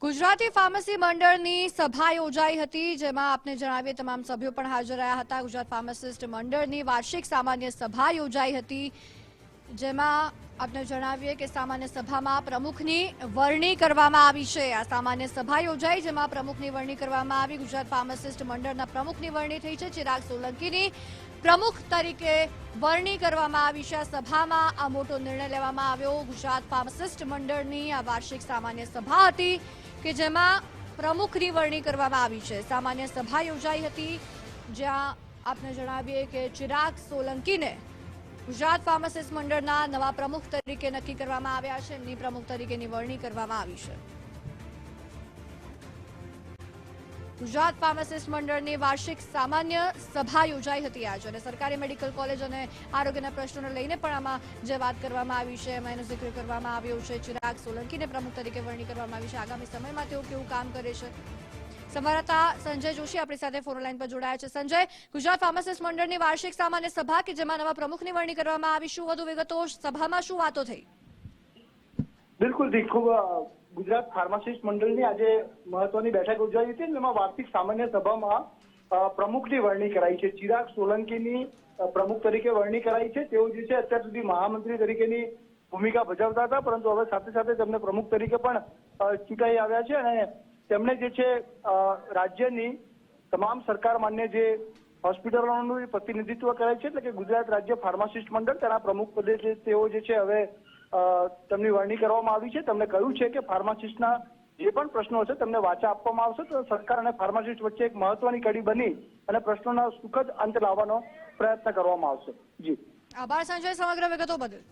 Gujarati pharmacy મંડળની સભા યોજાઈ હતી, જેમાં આપને જણાવીએ તમામ સભ્યો પણ હાજર રહ્યા હતા। ગુજરાત ફાર્માસિસ્ટ મંડળની વાર્ષિક સામાન્ય સભા યોજાઈ હતી, જેમાં આપને જણાવીએ કે સામાન્ય સભામાં પ્રમુખની વરણી કરવામાં આવી છે। આ સામાન્ય સભા યોજાઈ, જેમાં પ્રમુખની વરણી કરવામાં આવી। ગુજરાત ફાર્માસિસ્ટ મંડળના પ્રમુખની વરણી થઈ છે। ચિરાગ સોલંકીની પ્રમુખ તરીકે વરણી કરવામાં આવી છે। આ સભામાં આ મોટો નિર્ણય લેવામાં આવ્યો। ગુજરાત ફાર્માસિસ્ટ મંડળની આ વાર્ષિક સામાન્ય સભા હતી કે જેમાં પ્રમુખની વરણી કરવામાં આવી છે। સામાન્ય સભા યોજાઈ હતી, જ્યાં આપને જણાવીએ કે ચિરાગ સોલંકીને ગુજરાત ફાર્માસિસ્ટ મંડળના નવા પ્રમુખ તરીકે નક્કી કરવામાં આવ્યા છે। એમની પ્રમુખ તરીકેની વરણી કરવામાં આવી છે। ગુજરાત ફાર્માસિસ્ટ મંડળની વાર્ષિક સામાન્ય સભા યોજાઈ હતી આજે, અને સરકારી મેડિકલ કોલેજ અને આરોગ્યના પ્રશ્નોને લઈને પણ આમાં જે વાત કરવામાં આવી છે એમાં એનો જિક્ર કરવામાં આવ્યો છે। ચિરાગ સોલંકીને પ્રમુખ તરીકે વરણી કરવામાં આવી છે। આગામી સમયમાં તેઓ કેવું કામ કરે છે, સંવાદદાતા સંજય જોશી આપણી સાથે ફોન લાઈન પર જોડાયા છે। સંજય, ગુજરાત ફાર્માસિસ્ટ મંડળની વાર્ષિક સામાન્ય સભા કે જેમાં નવા પ્રમુખની વરણી કરવામાં આવી, શું વધુ વિગતો, સભામાં શું વાતો થઈ? બિલકુલ ખૂબ ગુજરાત ફાર્માસિસ્ટ મંડળની આજે મહત્વની બેઠક યોજાઈ હતી, જેમાં વાર્ષિક સામાન્ય સભામાં પ્રમુખની વરણી કરાઈ છે। ચિરાગ સોલંકીની પ્રમુખ તરીકે વરણી કરાઈ છે। તેઓ જે છે અત્યાર સુધી મહામંત્રી તરીકેની ભૂમિકા ભજવતા હતા, પરંતુ હવે સાથે સાથે તેમને પ્રમુખ તરીકે પણ ચૂંટાઈ આવ્યા છે, અને તેમણે જે છે રાજ્યની તમામ સરકાર માન્ય જે હોસ્પિટલોનું પ્રતિનિધિત્વ કરે છે, એટલે કે ગુજરાત રાજ્ય ફાર્માસિસ્ટ મંડળ તેના પ્રમુખ પદે તેઓ જે છે હવે તેમની વરણી કરવામાં આવી છે। તેમણે કહ્યું છે કે ફાર્માસિસ્ટના જે પણ પ્રશ્નો છે તેમને વાચા આપવામાં આવશે, તો સરકાર અને ફાર્માસિસ્ટ વચ્ચે એક મહત્વની કડી બની અને પ્રશ્નોના સુખદ અંત લાવવાનો પ્રયત્ન કરવામાં આવશે। જી આભાર સંજય, સમગ્ર વિગતો બદલ।